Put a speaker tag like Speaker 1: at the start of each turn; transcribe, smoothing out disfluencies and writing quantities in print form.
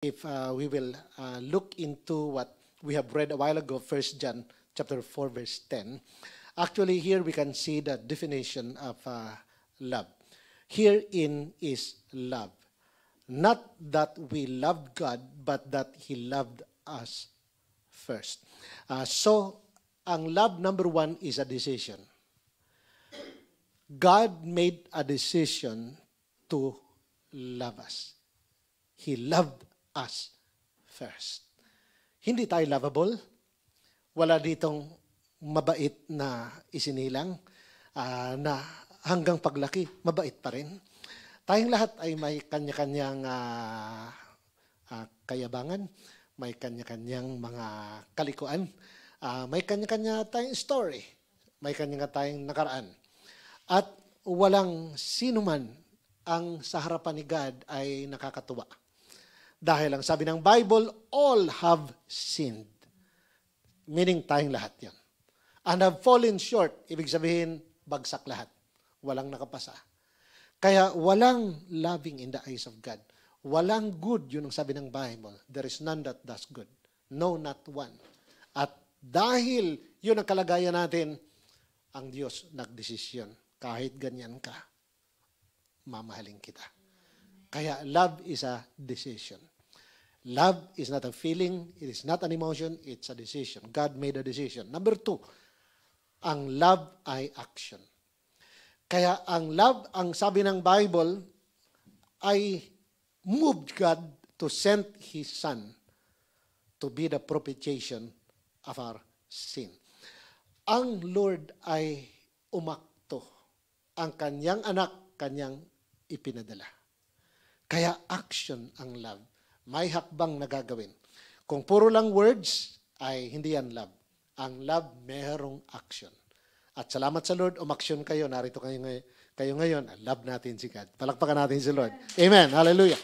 Speaker 1: if we will look into what we have read a while ago, 1 John chapter 4, verse 10. Actually, here we can see the definition of love. Herein is love. Not that we loved God, but that He loved us first. So, ang love number one is a decision. God made a decision to love us. He loved us first. Hindi tayo lovable. Wala ditong mabait na isinilang na hanggang paglaki, mabait pa rin. Tayong lahat ay may kanya-kanyang kayabangan, may kanya-kanyang mga kalikuan, may kanya-kanya tayong story, may kanya-kanya tayong nakaraan. At walang sino man ang sa harapan ni God ay nakakatuwa. Dahil ang sabi ng Bible, all have sinned. Meaning tayong lahat yan. And have fallen short. Ibig sabihin, bagsak lahat. Walang nakapasa. Kaya walang loving in the eyes of God. Walang good, yun ang sabi ng Bible. There is none that does good. No, not one. At dahil yun ang kalagayan natin, ang Diyos nagdesisyon. Kahit ganyan ka, mamahalin kita. Kaya love is a decision. Love is not a feeling, it is not an emotion, it's a decision. God made a decision. Number two, ang love ay action. Kaya ang love, ang sabi ng Bible, ay moved God to send His Son to be the propitiation of our sin. Ang Lord ay umakto. Ang kanyang anak, kanyang ipinadala. Kaya action ang love. May hakbang na gagawin. Kung puro lang words, ay hindi yan love. Ang love, mayroong action. At salamat sa Lord, umaksyon kayo. Narito kayo ngayon. Love natin si God. Palakpakan natin si Lord. Amen. Hallelujah.